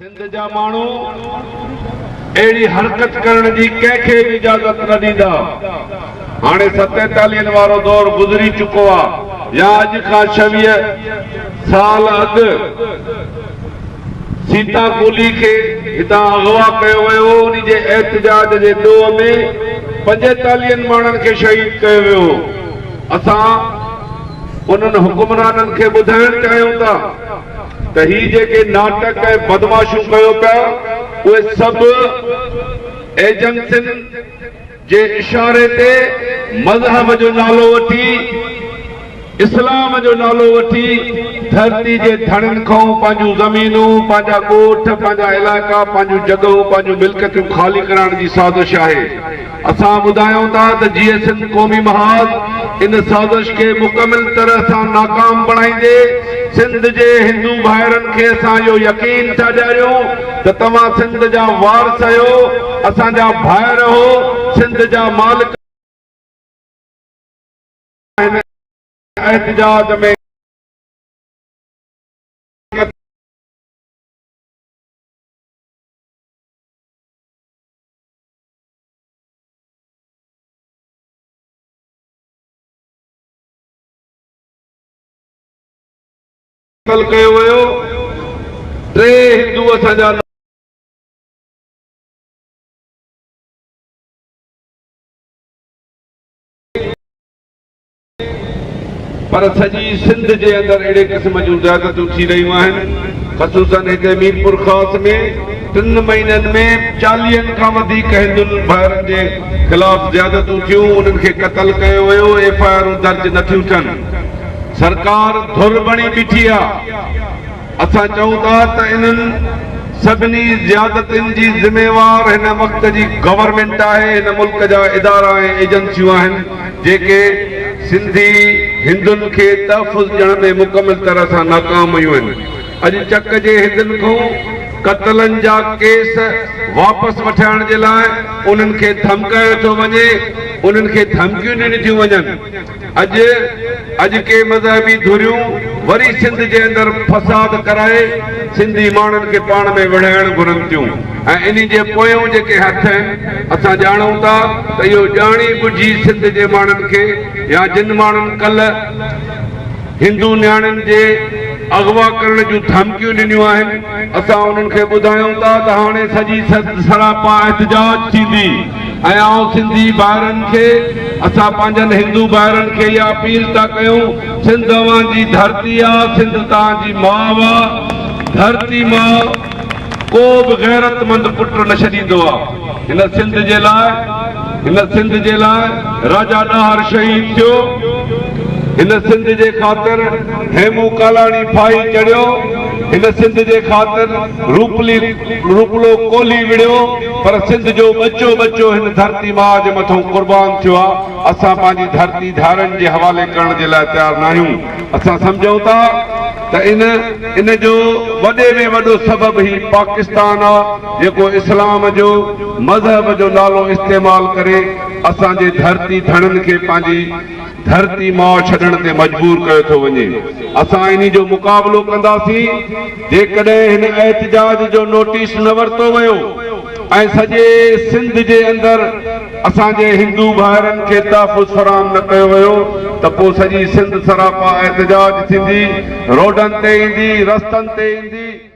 सिंध जा माण्हू अहिड़ी हरकत करण जी कंहिंखे बि इजाज़त न ॾींदा। हाणे 47 वारो दौर गुज़री चुको आहे या अॼु खां 26 साल अॻु सीता गोली खे हितां अगवा कयो वियो। उन जे एहतजाज जे ॾोह में 45 माण्हुनि खे शहीद कयो वियो। असां उन्हनि हुकुमराननि खे ॿुधाइण चाहियूं था त ही जेके नाटक ऐं बदमाशूं कयो पिया उहे सभु एजेंसियुनि जे इशारे ते मज़हब जो नालो वठी इस्लाम जो नालो वठी धरती जे धणनि खां पंहिंजूं ज़मीनूं पंहिंजा ॻोठ पंहिंजा इलाइक़ा पंहिंजूं जॻहूं पंहिंजूं मिल्कियतूं ख़ाली कराइण जी साज़िश आहे। असां ॿुधायूं था त जीअं सिंध क़ौमी महाज इन साज़िश खे मुकमिल तरह सां नाकाम बणाईंदे सिंध जे हिंदू भाइरनि खे असां इहो यकीन था ॾियारियूं त तव्हां सिंध जा वारिस आहियो, असांजा भाइर हो, सिंध जा मालिक एहतजाज में कयो वियो। 3 हिंदू असांजा पर सॼी सिंध जे अंदरि अहिड़े क़िस्म जूं ज़्यादतियूं थी रहियूं आहिनि। ख़ुसूसन हिते मीरपुर ख़ास में 3 महीननि में 40 खां वधीक हिंदुनि भाइरनि जे ख़िलाफ़ ज़्यादतियूं थियूं। उन्हनि खे क़त्ल कयो वियो। FIR दर्ज नथियूं थियनि। सरकार धुर बणी बीठी आहे। असां चऊं था त इन्हनि सभिनी ज़्यादतियुनि जी ज़िम्मेवार हिन वक़्त जी गवर्नमेंट आहे। हिन मुल्क जा इदारा ऐं एजेंसियूं आहिनि जेके सिंधी हिंदुनि खे तहफ़ुज़ ॾियण में मुकमिल तरह सां नाकाम आहियूं आहिनि। अॼु चक जे हिंदुनि खां क़त्लनि जा केस वापसि वठाइण जे लाइ उन्हनि खे धमकायो थो वञे, उन्हनि खे धमकियूं ॾिनियूं थियूं वञनि। अॼु के मज़हबी धुरियूं वरी सिंध जे अंदरि फसाद कराए सिंधी माण्हुनि खे पाण में विढ़ाइण घुरनि थियूं ऐं इन जे पोयों जेके हथ आहिनि असां ॼाणूं था त इहो ॼाणी बुझी सिंध जे माण्हुनि खे या जिन माण्हुनि कल्ह हिंदू नियाणियुनि जे अगवा करण जूं धमकियूं ॾिनियूं आहिनि असां उन्हनि खे ॿुधायूं था त हाणे सॼी सरापा एहतजाज थींदी ऐं आउं सिंधी भाइरनि खे असां पंहिंजनि हिंदू भाइरनि खे इहा अपील था कयूं। सिंध तव्हांजी धरती आहे, सिंध तव्हांजी माउ आहे। धरती मां को बि गैरतमंद पुट न छॾींदो आहे। हिन सिंध जे लाइ राजा ॾाहर शहीद थियो। हिन सिंध जे ख़ातिर हेमू कालाणी फाही चढ़ियो। हिन सिंध जे ख़ातिर रूपलो कोली विढ़ियो। पर सिंध जो बच्चो हिन धरती मां जे मथां क़ुर्बान थियो आहे। असां पंहिंजी धरती धारनि जे हवाले करण जे लाइ तयारु न आहियूं। असां सम्झूं था त इन जो वॾे में वॾो सबबु ही पाकिस्तान आहे जेको इस्लाम जो मज़हब जो नालो इस्तेमालु करे असांजे धरती धणनि खे पंहिंजी धरती मां छॾण ते मजबूर कयो थो वञे। असां इन जो मुक़ाबिलो कंदासीं जेकॾहिं हिन एहतजाज जो नोटिस न वरितो वियो ऐं सॼे सिंध जे अंदरि असांजे हिंदू भाइरनि खे तहफ़ुज़ फ़राहम न कयो वियो त पोइ सॼी सिंध सरापा एहतजाज थींदी, रोडनि ते ईंदी, रस्तनि ते ईंदी।